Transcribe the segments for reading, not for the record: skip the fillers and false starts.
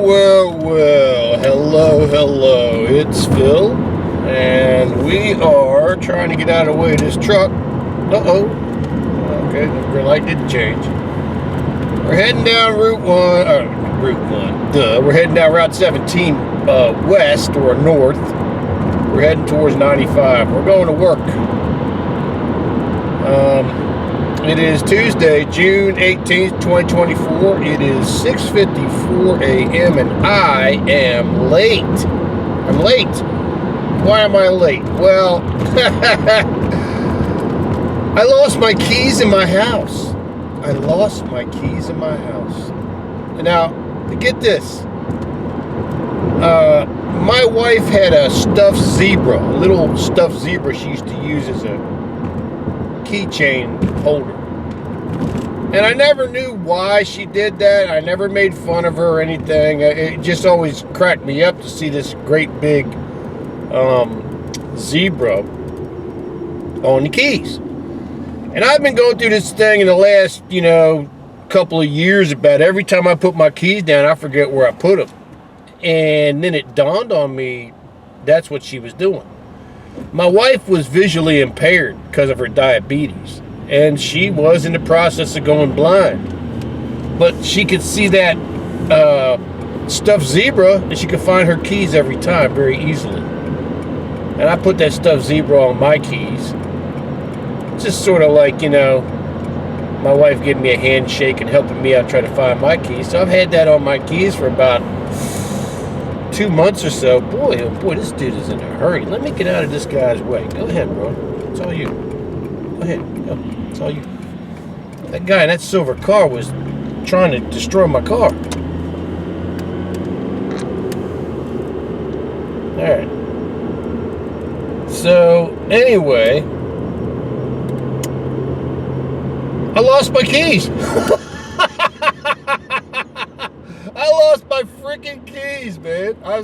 Well, hello, it's Phil, and we are trying to get out of the way of this truck. Okay, the green light didn't change. We're heading down Route 1, we're heading down Route 17 west or north. We're heading towards 95. We're going to work. It is Tuesday, June 18th, 2024. It is 6:54 a.m. and I am late. I'm late. Why am I late? Well, I lost my keys in my house. Now, get this. My wife had a stuffed zebra, a little stuffed zebra she used to use as a keychain holder. And I never knew why she did that. I never made fun of her or anything. It just always cracked me up to see this great big zebra on the keys. And I've been going through this thing in the last, couple of years about every time I put my keys down, I forget where I put them. And then it dawned on me that's what she was doing. My wife was visually impaired because of her diabetes, and she was in the process of going blind. But she could see that stuffed zebra, and she could find her keys every time very easily. And I put that stuffed zebra on my keys. Just sort of like, my wife giving me a handshake and helping me out try to find my keys. So I've had that on my keys for about 2 months or so. Boy, oh boy, this dude is in a hurry. Let me get out of this guy's way. Go ahead, bro. It's all you. Go ahead. Go. It's all you. That guy in that silver car was trying to destroy my car. Alright. So, anyway, I lost my keys. I lost my freaking keys, man. I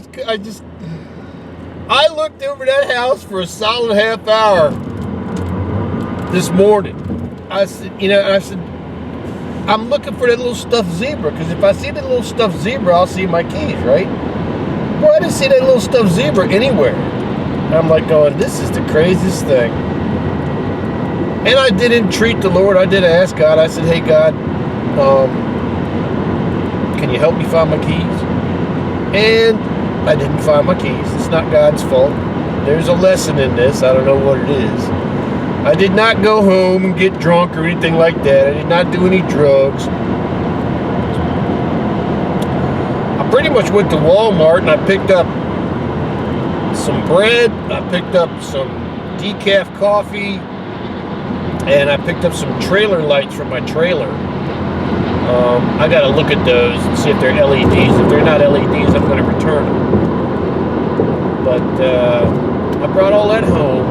looked over that house for a solid half hour this morning. I said, I'm looking for that little stuffed zebra, because if I see that little stuffed zebra, I'll see my keys, right? Well, I didn't see that little stuffed zebra anywhere. I'm like going, this is the craziest thing. And I did entreat the Lord. I did ask God. I said, hey, God, can you help me find my keys? And I didn't find my keys. It's not God's fault. There's a lesson in this. I don't know what it is. I did not go home and get drunk or anything like that. I did not do any drugs. I pretty much went to Walmart and I picked up some bread. I picked up some decaf coffee. And I picked up some trailer lights from my trailer. I got to look at those and see if they're LEDs. If they're not LEDs, I'm going to return them. But I brought all that home,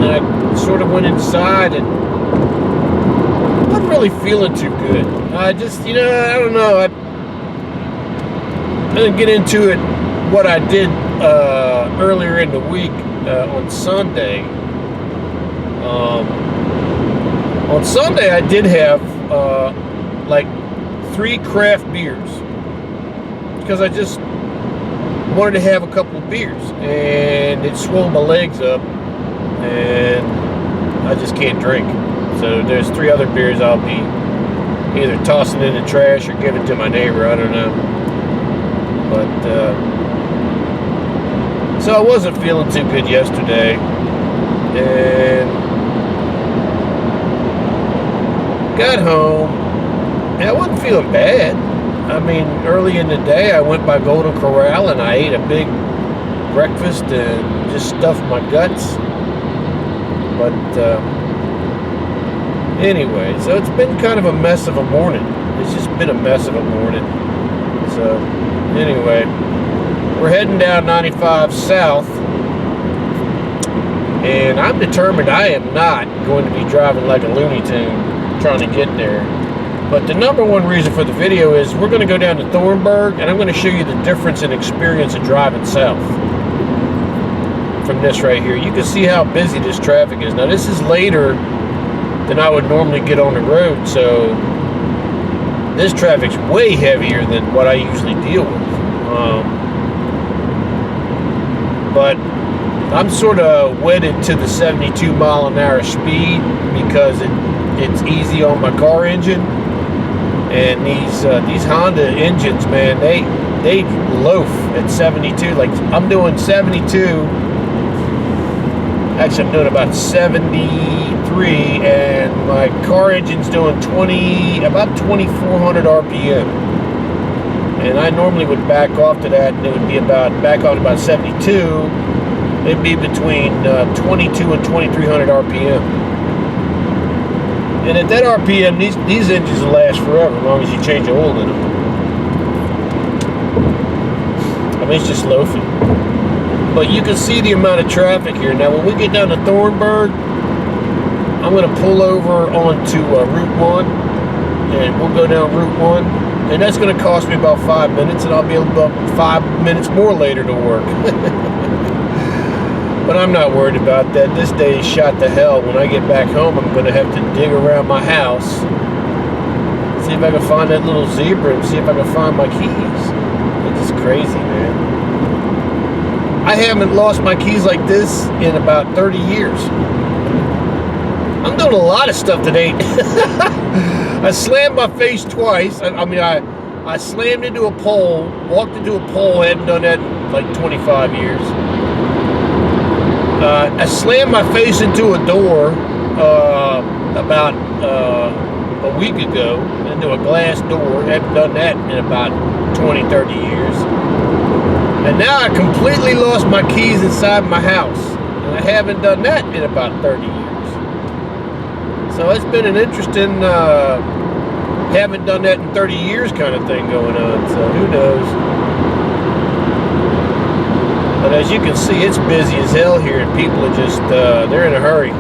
and I sort of went inside, and I wasn't really feeling too good. I just, I don't know. I didn't get into it, what I did earlier in the week on Sunday. On Sunday, I did have like 3 craft beers because I just wanted to have a couple of beers, and it swelled my legs up, and I just can't drink. So there's 3 other beers I'll be either tossing in the trash or giving to my neighbor. I don't know. But so I wasn't feeling too good yesterday, and got home, and I wasn't feeling bad. I mean, early in the day, I went by Golden Corral, and I ate a big breakfast and just stuffed my guts. But anyway, so it's been kind of a mess of a morning. It's just been a mess of a morning. So anyway, we're heading down 95 south, and I'm determined I am not going to be driving like a Looney Tune trying to get there. But the number one reason for the video is we're going to go down to Thornburg, and I'm going to show you the difference in experience of driving south from this right here. You can see how busy this traffic is. Now, this is later than I would normally get on the road, so This traffic's way heavier than what I usually deal with. But I'm sort of wedded to the 72 mile an hour speed because it's easy on my car engine. And these Honda engines, man, they loaf at 72. Like, I'm doing 72. Actually, I'm doing about 73, and my car engine's doing about 2,400 RPM. And I normally would back off to that, and it would be back off to about 72. It'd be between 22 and 2,300 RPM. And at that RPM, these engines will last forever, as long as you change the oil in them. I mean, it's just loafing. But you can see the amount of traffic here. Now, when we get down to Thornburg, I'm going to pull over onto Route 1, and we'll go down Route 1. And that's going to cost me about 5 minutes, and I'll be about 5 minutes more later to work. But I'm not worried about that. This day is shot to hell. When I get back home, I'm going to have to dig around my house, see if I can find that little zebra, and see if I can find my keys. It's just crazy, man. I haven't lost my keys like this in about 30 years. I'm doing a lot of stuff today. I slammed my face twice. I slammed into a pole, walked into a pole. I hadn't done that in like 25 years. I slammed my face into a door about a week ago, into a glass door. I hadn't done that in about 20, 30 years. And now I completely lost my keys inside my house. And I haven't done that in about 30 years. So it's been an interesting, haven't done that in 30 years kind of thing going on. So who knows? But as you can see, it's busy as hell here. And people are just, they're in a hurry.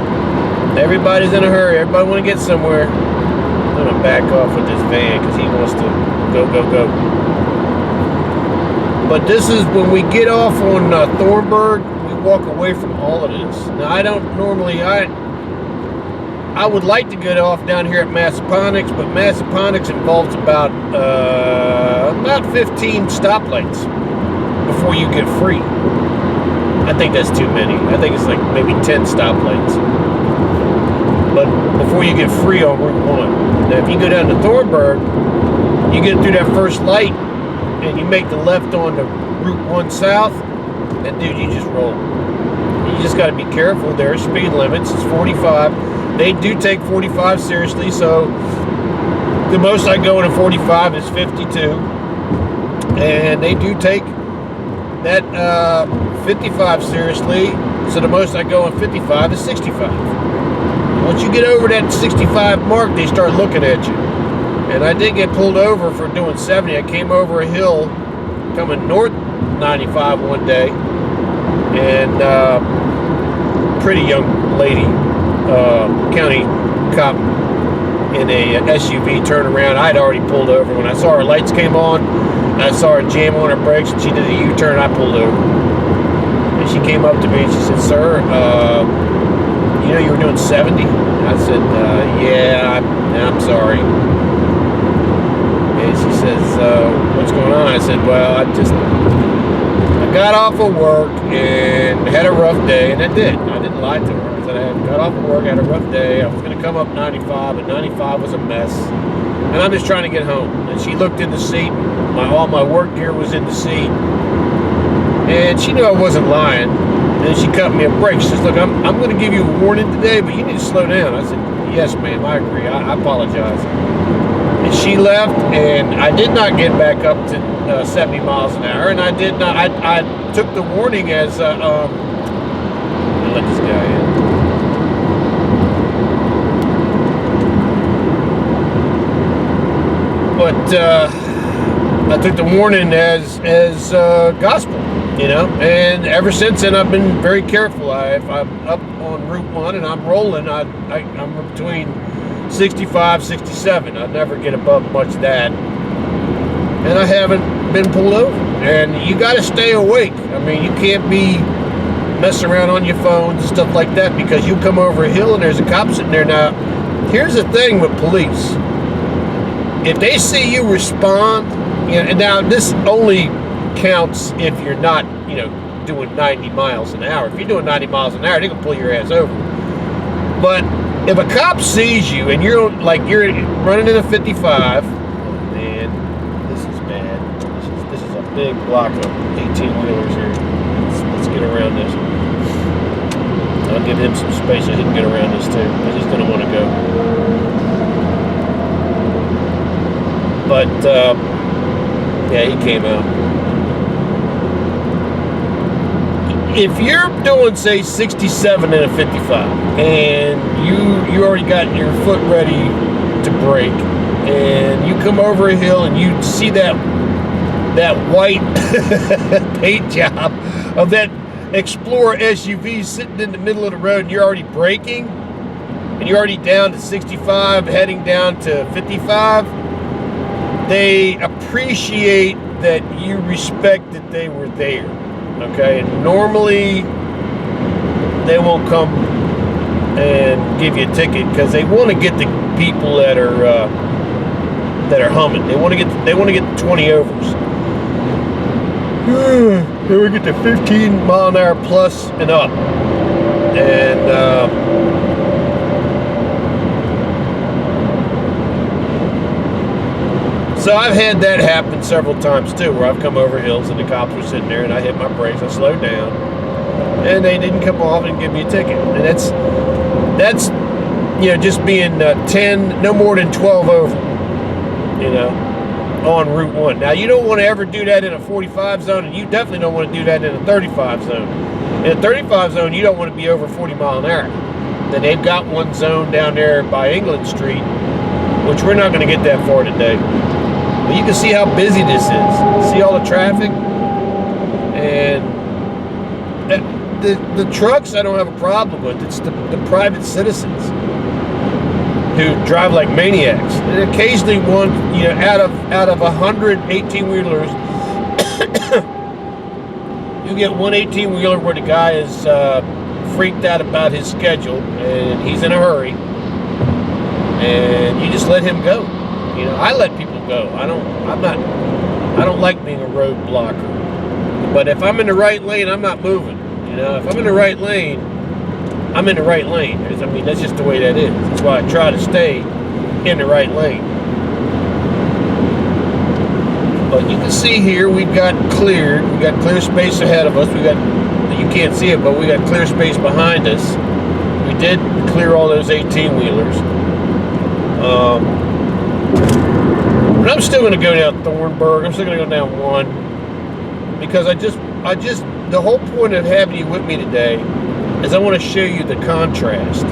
Everybody's in a hurry. Everybody want to get somewhere. I'm going to back off with this van because he wants to go, go, go. But this is when we get off on Thornburg, we walk away from all of this. Now, I don't normally, I would like to get off down here at Massaponax, but Massaponax involves about 15 stoplights before you get free. I think that's too many. I think it's like maybe 10 stoplights. But before you get free on Route 1. Now, if you go down to Thornburg, you get through that first light, and you make the left on the Route 1 South, and dude, you just roll. You just got to be careful. There are speed limits. It's 45. They do take 45 seriously, so the most I go in a 45 is 52. And they do take that 55 seriously, so the most I go in 55 is 65. Once you get over that 65 mark, they start looking at you. And I did get pulled over for doing 70. I came over a hill coming north 95 one day, and pretty young lady, county cop in a SUV turned around. I'd already pulled over. When I saw her lights came on, I saw her jam on her brakes, and she did a U-turn. I pulled over. And she came up to me and she said, "Sir, you know you were doing 70? I said, yeah, I'm sorry. And she says, what's going on? I said, well, I got off of work and had a rough day, and I did. I didn't lie to her. I said I got off of work, had a rough day. I was going to come up 95, but 95 was a mess. And I'm just trying to get home. And she looked in the seat. All my work gear was in the seat. And she knew I wasn't lying. And she cut me a break. She says, look, I'm going to give you a warning today, but you need to slow down. I said, yes, ma'am, I agree. I apologize. And she left, and I did not get back up to 70 miles an hour. And I did not. I took the warning as, let this guy in. But I took the warning as gospel, you know. And ever since then, I've been very careful. If I'm up on Route 1 and I'm rolling, I'm between 65, 67. I never get above much of that. And I haven't been pulled over. And you got to stay awake. I mean, you can't be messing around on your phones and stuff like that, because you come over a hill and there's a cop sitting there. Now, here's the thing with police. if they see you respond, and now this only counts if you're not, doing 90 miles an hour. If you're doing 90 miles an hour, they can pull your ass over. But if a cop sees you and you're running in a 55, oh man, this is bad. This is a big block of 18-wheelers here. Let's get around this. I'll give him some space so he can get around this too, because he's going to want to go. But yeah, he came out. If you're doing, say, 67 in a 55, and you already got your foot ready to brake, and you come over a hill and you see that white paint job of that Explorer SUV sitting in the middle of the road, and you're already braking, and you're already down to 65, heading down to 55, they appreciate that you respect that they were there. Okay, and normally they won't come and give you a ticket because they want to get the people that are humming. They want to get the 20 overs. They want to get the 15 mile an hour plus and up. And so I've had that happen several times too, where I've come over hills and the cops were sitting there and I hit my brakes, I slowed down, and they didn't come off and give me a ticket. And that's just being 10, no more than 12 over, on Route 1. Now, you don't want to ever do that in a 45 zone, and you definitely don't want to do that in a 35 zone. In a 35 zone, you don't want to be over 40 mile an hour. Then they've got one zone down there by England Street, which we're not going to get that far today. But you can see how busy this is. See all the traffic? And the trucks I don't have a problem with. It's the private citizens who drive like maniacs. And occasionally one, out of 100 18-wheelers, you get one 18-wheeler where the guy is freaked out about his schedule and he's in a hurry. And you just let him go. I let people go. I don't like being a road blocker. But if I'm in the right lane, I'm not moving. If I'm in the right lane, I'm in the right lane. That's just the way that is. That's why I try to stay in the right lane. But you can see here we've got cleared. We got clear space ahead of us. You can't see it, but we got clear space behind us. We did clear all those 18-wheelers. But I'm still going to go down Thornburg. I'm still going to go down 1 because the whole point of having you with me today is I want to show you the contrast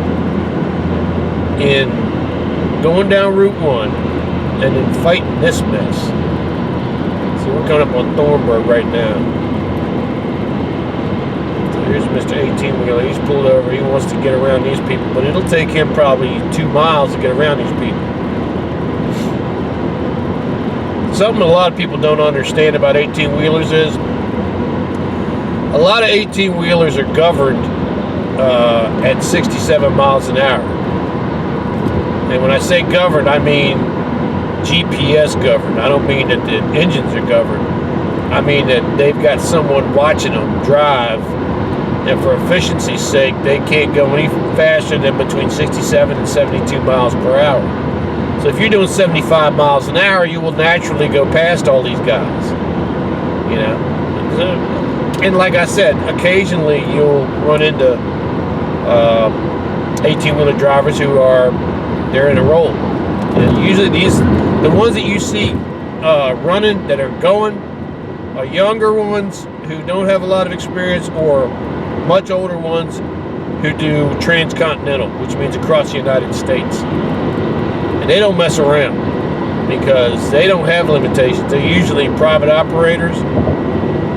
in going down Route 1 and then fighting this mess. So we're coming up on Thornburg right now. So here's Mr. 18-wheeler. He's pulled over. He wants to get around these people, but it'll take him probably 2 miles to get around these people. Something a lot of people don't understand about 18-wheelers is a lot of 18-wheelers are governed at 67 miles an hour. And when I say governed, I mean GPS governed. I don't mean that the engines are governed. I mean that they've got someone watching them drive, and for efficiency's sake, they can't go any faster than between 67 and 72 miles per hour. So if you're doing 75 miles an hour, you will naturally go past all these guys. And like I said, occasionally you'll run into 18-wheeler drivers who they're in a roll. And usually the ones that you see running that are going are younger ones who don't have a lot of experience, or much older ones who do transcontinental, which means across the United States. And they don't mess around because they don't have limitations. They're usually private operators,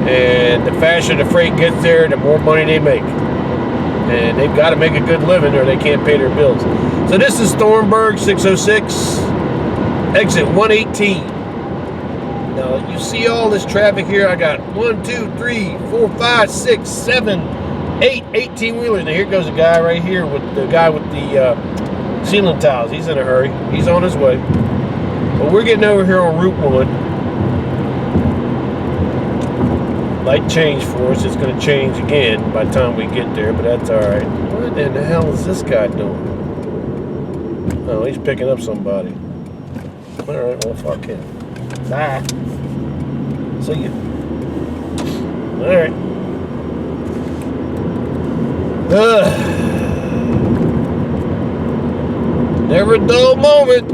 and the faster the freight gets there, the more money they make. And they've got to make a good living or they can't pay their bills. So this is Thornburg 606, exit 118. Now you see all this traffic here. I got 1, 2, 3, 4, 5, 6, 7, 8 18-wheelers. Now here goes a guy right here with the guy with the ceiling tiles. He's in a hurry. He's on his way. But we're getting over here on Route 1. Light change for us. It's going to change again by the time we get there, but that's alright. What in the hell is this guy doing? Oh, he's picking up somebody. Alright, well, fuck him. Bye. See ya. Alright. Never a dull moment.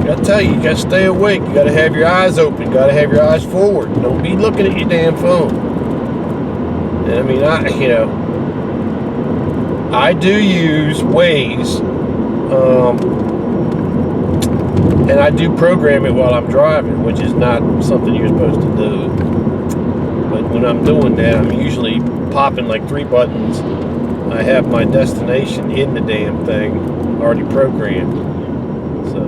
Gotta tell you, you gotta stay awake. You gotta have your eyes open. You gotta have your eyes forward. Don't be looking at your damn phone. And I mean, I do use Waze, and I do program it while I'm driving, which is not something you're supposed to do. But when I'm doing that, I'm usually popping like 3 buttons. I have my destination in the damn thing already programmed. So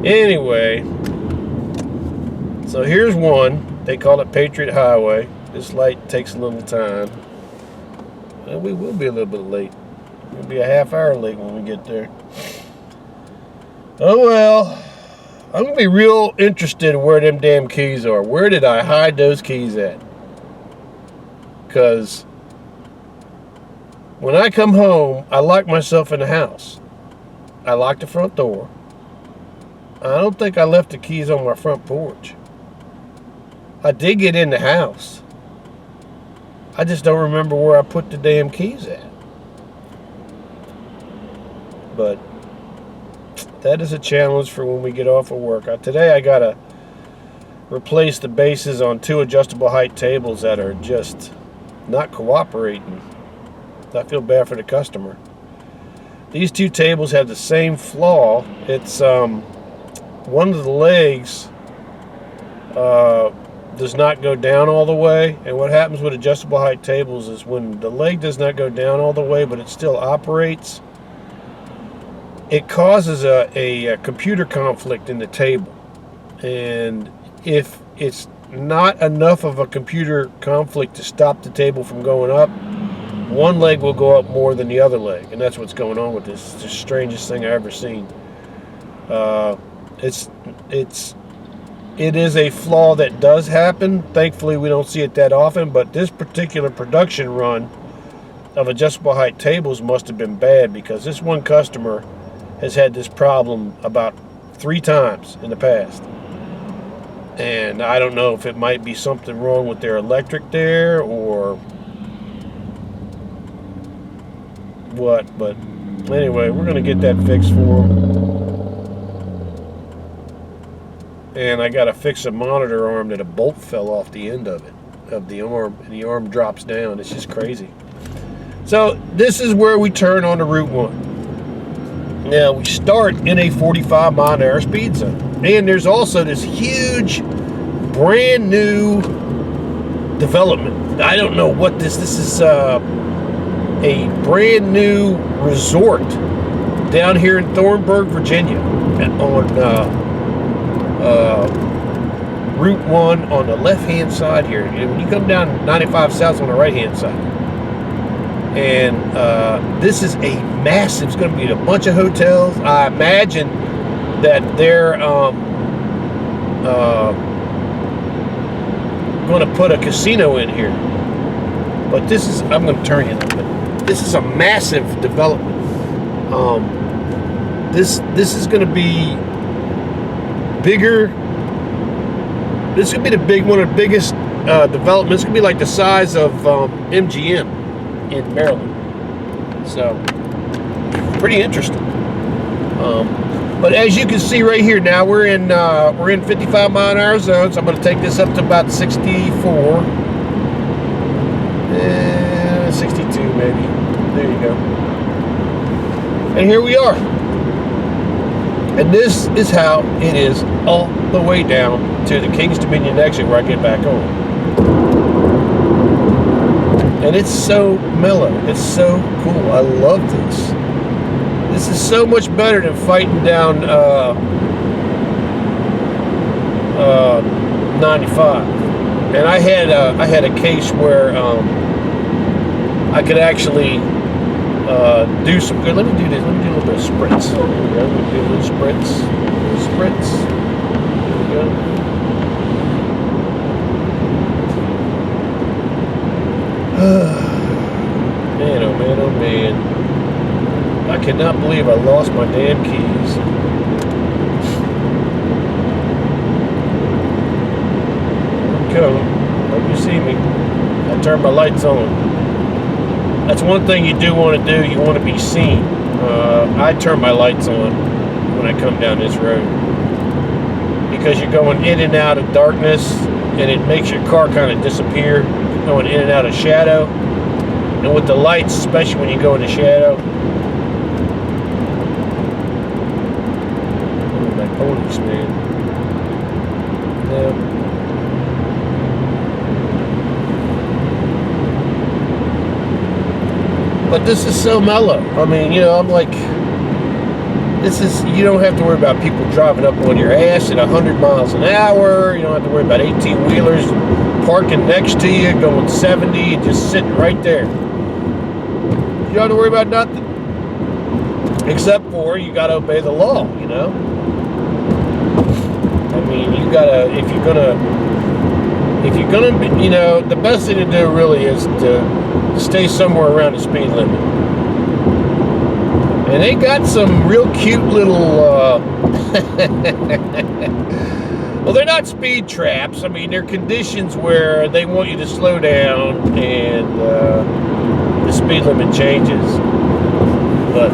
anyway, so here's one. They call it Patriot Highway. This light takes a little time. Well, we will be a little bit late. We'll be a half hour late when we get there. Oh well. I'm going to be real interested in where them damn keys are. Where did I hide those keys at? Because when I come home, I lock myself in the house. I lock the front door. I don't think I left the keys on my front porch. I did get in the house. I just don't remember where I put the damn keys at. But that is a challenge for when we get off of work. Today I gotta replace the bases on 2 adjustable height tables that are just not cooperating. I feel bad for the customer. These 2 tables have the same flaw. It's one of the legs does not go down all the way, and what happens with adjustable height tables is when the leg does not go down all the way but it still operates, it causes a computer conflict in the table. And if it's not enough of a computer conflict to stop the table from going up, one leg will go up more than the other leg, and that's what's going on with this. It's the strangest thing I've ever seen. It is a flaw that does happen. Thankfully, we don't see it that often, but this particular production run of adjustable height tables must have been bad, because this one customer has had this problem about 3 times in the past. And I don't know if it might be something wrong with their electric there or what, but anyway, we're going to get that fixed for them. And I got to fix a monitor arm that a bolt fell off the end of it, of the arm, and the arm drops down. It's just crazy. So this is where we turn on the Route 1. Now we start in a 45-mile-an-hour speed zone. And there's also this huge, brand new development. I don't know what this is. A brand new resort down here in Thornburg, Virginia, on Route 1 on the left-hand side here. And when you come down 95 South on the right-hand side. And this is a massive, it's going to be a bunch of hotels. I imagine that they're going to put a casino in here. But this is, I'm going to turn you a little bit. This is a massive development. This is going to be bigger. This is going to be one of the biggest developments. It's going to be like the size of MGM in Maryland. So, pretty interesting. But as you can see right here, now we're in 55-mile-an-hour zones. I'm going to take this up to about 64. 62 maybe. There you go. And here we are. And this is how it is all the way down to the King's Dominion exit where I get back on. And it's so mellow. It's so cool. I love this. This is so much better than fighting down 95. And I had a case where I could actually do some good. Let me do this. Let me do a little bit of sprints. Let me do a little sprints. Spritz. There you go. Man, oh man, oh man. I cannot believe I lost my damn keys. Okay, hope you see me. I turned my lights on. That's one thing you do want to do. You want to be seen. I turn my lights on when I come down this road because you're going in and out of darkness, and it makes your car kind of disappear. You're going in and out of shadow, and with the lights, especially when you go into shadow. Oh, my ponies, man. Yeah. But this is so mellow. I mean, you know, I'm like, this is, you don't have to worry about people driving up on your ass at 100 miles an hour. You don't have to worry about 18-wheelers parking next to you, going 70, and just sitting right there. You don't have to worry about nothing. Except for you got to obey the law, you know? I mean, you got to, if you're going to, you know, the best thing to do really is to stay somewhere around the speed limit. And they got some real cute little, well, they're not speed traps. I mean, they're conditions where they want you to slow down and the speed limit changes. But,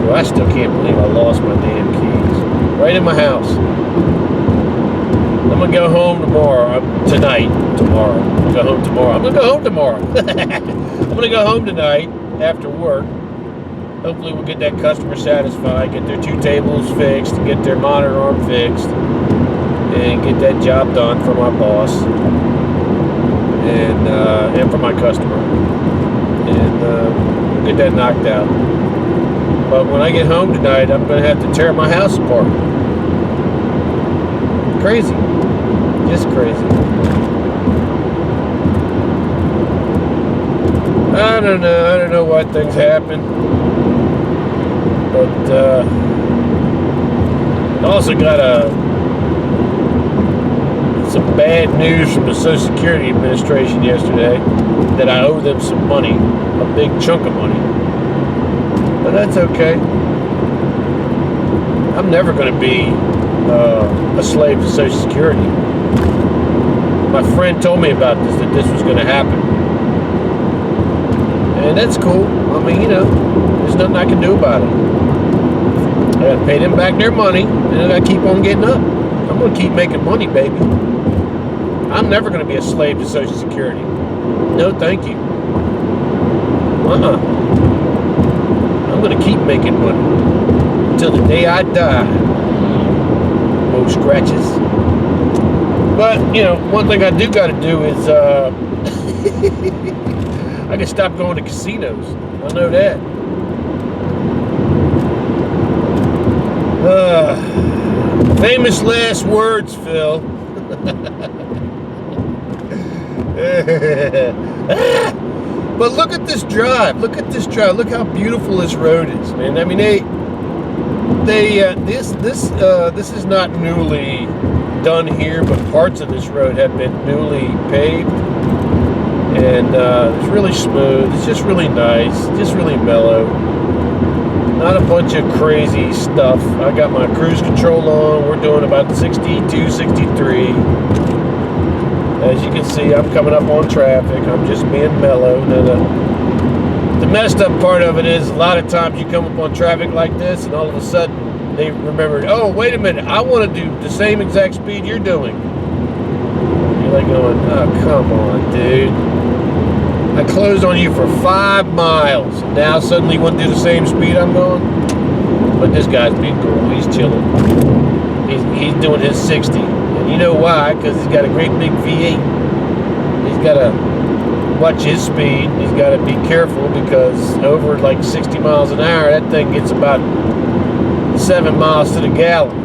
well, I still can't believe I lost my damn keys. Right in my house. I'm going to go home tomorrow. Tomorrow. I'm going to go home tomorrow. I'm going to go home tomorrow. I'm going to go home tonight after work. Hopefully we'll get that customer satisfied, get their 2 tables fixed, get their monitor arm fixed, and get that job done for my boss and for my customer. And we'll get that knocked out. But when I get home tonight, I'm going to have to tear my house apart. Crazy. Just crazy. I don't know why things happen. But I also got some bad news from the Social Security Administration yesterday that I owe them some money, a big chunk of money. But that's okay. I'm never going to be a slave to Social Security. My friend told me about this, that this was going to happen. And that's cool. I mean, you know, there's nothing I can do about it. I gotta pay them back their money, and I gotta keep on getting up. I'm gonna keep making money, baby. I'm never gonna be a slave to Social Security. No, thank you. I'm gonna keep making money until the day I die. No scratches. But, you know, one thing I do gotta do is, I can stop going to casinos. I know that. Famous last words, Phil. But look at this drive. Look at this drive. Look how beautiful this road is, man. I mean, this is not newly done here, but parts of this road have been newly paved, and it's really smooth. It's just really nice. Just really mellow. Not a bunch of crazy stuff. I got my cruise control on. We're doing about 62, 63. As you can see, I'm coming up on traffic. I'm just being mellow. Now, the messed up part of it is a lot of times you come up on traffic like this, and all of a sudden they remember, oh, wait a minute, I want to do the same exact speed you're doing. You're like going, oh, come on, dude. I closed on you for 5 miles. Now suddenly you want to do the same speed I'm going? But this guy's being cool. He's chilling. He's doing his 60. And you know why? Because he's got a great big V8. He's got to watch his speed. He's got to be careful because over like 60 miles an hour, that thing gets about 7 miles to the gallon.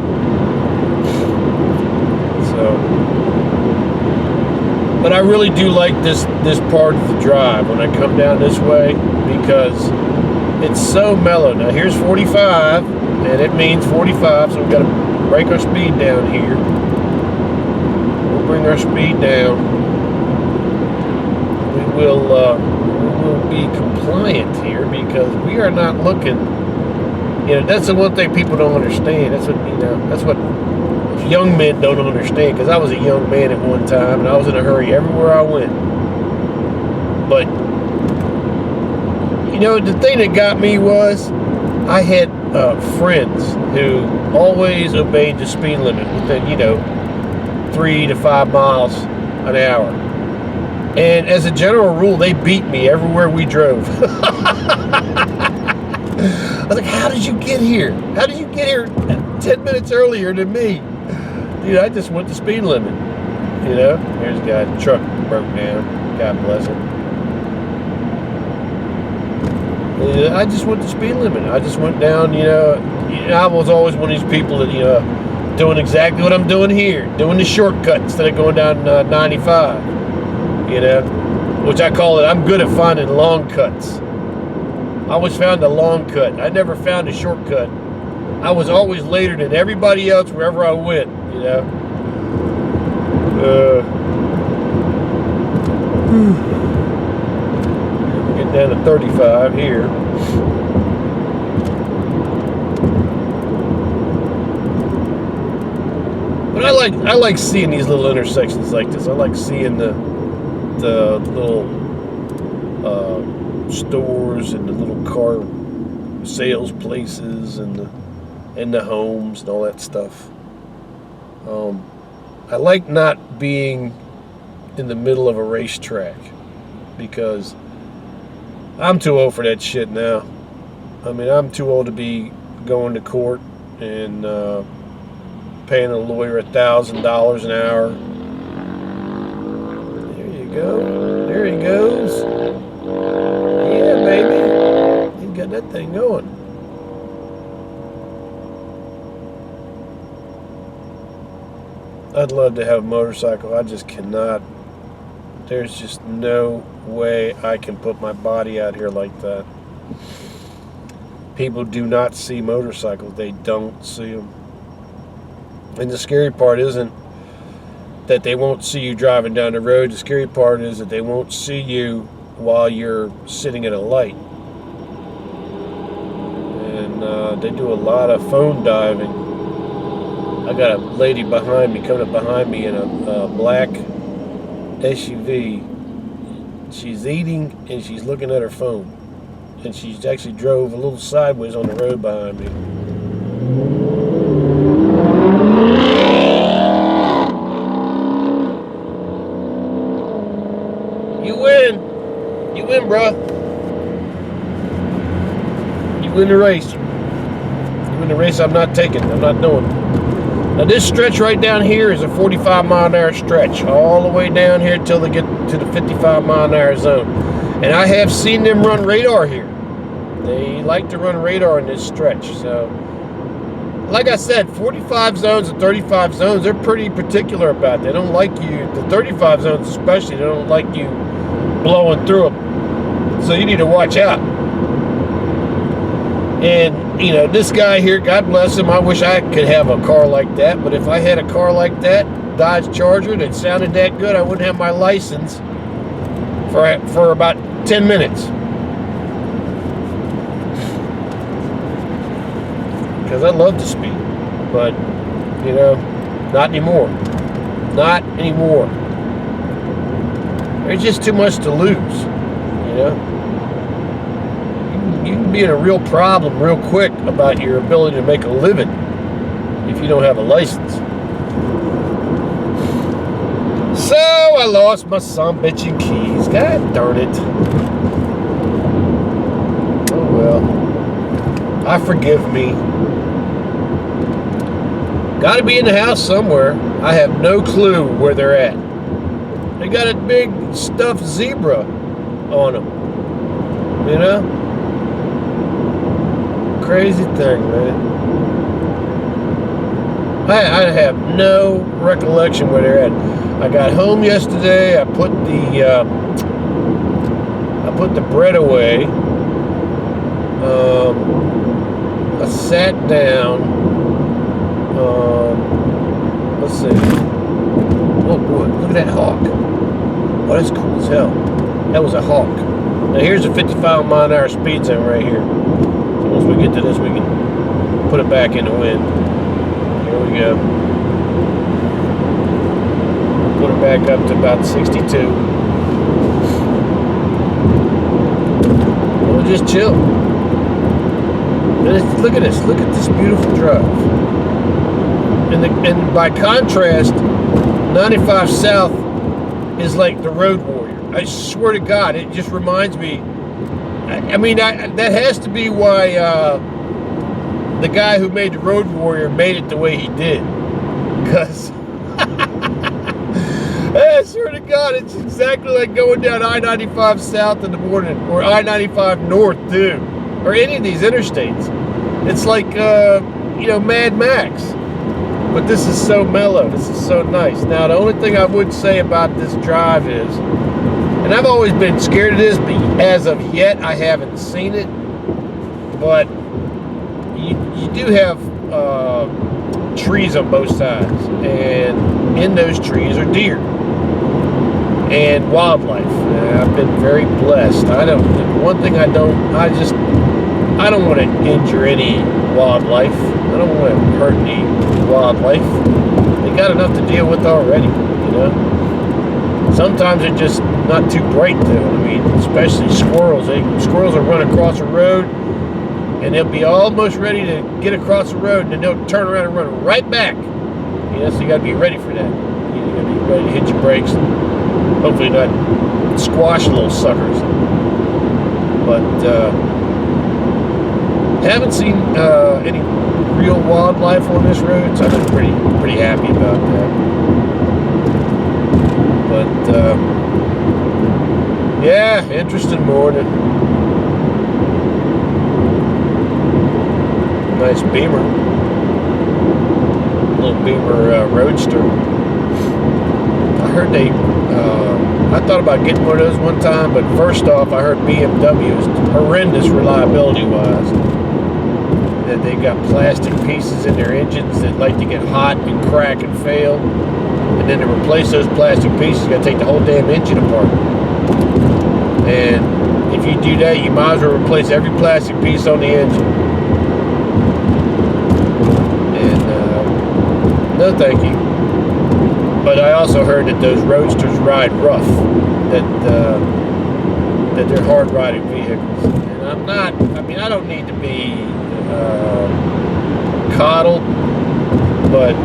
So... But I really do like this part of the drive when I come down this way because it's so mellow. Now here's 45. and it means 45, so we've got to break our speed down here. We'll bring our speed down. We will be compliant here because we are not looking. That's the one thing people don't understand. That's what young men don't understand. Because I was a young man at one time, and I was in a hurry everywhere I went. But the thing that got me was I had friends who always obeyed the speed limit within 3 to 5 miles an hour. And as a general rule, they beat me everywhere we drove. I was like, how did you get here? How did you get here 10 minutes earlier than me? Dude, I just went the speed limit. Here's a guy, the truck broke down. God bless him. I just went the speed limit. I just went down, I was always one of these people that, doing exactly what I'm doing here. Doing the shortcut instead of going down 95. Which I call it, I'm good at finding long cuts. I always found a long cut. I never found a shortcut. I was always later than everybody else wherever I went, Get down to 35 here. But I like seeing these little intersections like this. I like seeing the little stores and the little car sales places and the homes and all that stuff. I like not being in the middle of a racetrack because I'm too old for that shit now. I'm too old to be going to court and paying a lawyer $1,000 an hour. There you go. There he goes. Yeah, baby. He got that thing going. I'd love to have a motorcycle. I just cannot. There's just no way I can put my body out here like that. People do not see motorcycles. They don't see them. And the scary part isn't that they won't see you driving down the road. The scary part is that they won't see you while you're sitting at a light. And they do a lot of phone diving. I got a lady behind me, coming up behind me in a black SUV. She's eating and she's looking at her phone. And she's actually drove a little sideways on the road behind me. You win. You win, bruh. You win the race. You win the race I'm not taking. I'm not doing. Now this stretch right down here is a 45 mile an hour stretch. All the way down here till they get to the 55 mile an hour zone. And I have seen them run radar here. They like to run radar in this stretch. So, like I said, 45 zones and 35 zones, they're pretty particular about it. They don't like you, the 35 zones especially, they don't like you blowing through them. So you need to watch out. And, this guy here, God bless him, I wish I could have a car like that. But if I had a car like that, Dodge Charger, that sounded that good, I wouldn't have my license for about 10 minutes. Because I love the speed. But, not anymore. Not anymore. There's just too much to lose, You can be in a real problem real quick about your ability to make a living if you don't have a license. So I lost my son-bitching keys. God darn it. Oh well. I forgive me. Gotta be in the house somewhere. I have no clue where they're at. They got a big stuffed zebra on them. Crazy thing, man. I have no recollection where they're at. I got home yesterday. I put the bread away. I sat down. Let's see. Oh boy, look at that hawk. Oh, that's cool as hell. That was a hawk. Now here's a 55-mile-an-hour speed zone right here. So once we get to this, we can put it back in the wind. Here we go. Put it back up to about 62. We'll just chill. And look at this. Look at this beautiful drive. And by contrast, 95 South is like the Road Warrior. I swear to God, it just reminds me. I mean, that has to be why the guy who made the Road Warrior made it the way he did. Because, I swear to God, it's exactly like going down I-95 South in the morning, or I-95 North too, or any of these interstates. It's like, Mad Max. But this is so mellow. This is so nice. Now, the only thing I would say about this drive is, and I've always been scared of this, but as of yet, I haven't seen it. But you do have trees on both sides, and in those trees are deer and wildlife. I've been very blessed. One thing I don't want to injure any wildlife. I don't want to hurt any wildlife. They got enough to deal with already, Sometimes they're just not too bright though. I mean, especially squirrels. Squirrels will run across a road and they'll be almost ready to get across the road, and then they'll turn around and run right back. So you got to be ready for that. You got to be ready to hit your brakes and hopefully not squash little suckers. But haven't seen any real wildlife on this road, so I've been pretty happy about that. But yeah, interesting morning. Nice Beamer, little Beamer Roadster. I heard I thought about getting one of those one time, but first off, I heard BMW is horrendous reliability-wise. That they got plastic pieces in their engines that like to get hot and crack and fail. And then to replace those plastic pieces, you got to take the whole damn engine apart. And if you do that, you might as well replace every plastic piece on the engine. And no thank you. But I also heard that those Roadsters ride rough, that they're hard riding vehicles. And I don't need to be coddled, but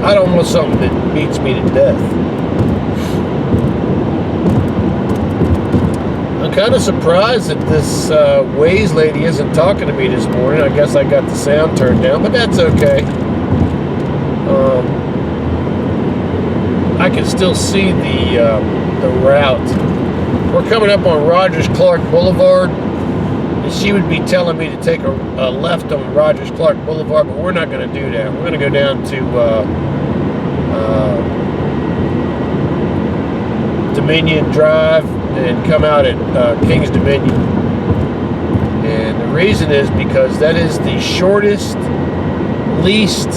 I don't want something that beats me to death. I'm kind of surprised that this Waze lady isn't talking to me this morning. I guess I got the sound turned down, but that's okay. I can still see the route. We're coming up on Rogers Clark Boulevard. She would be telling me to take a left on Rogers Clark Boulevard, but we're not going to do that. We're going to go down to Dominion Drive and come out at King's Dominion. And the reason is because that is the shortest, least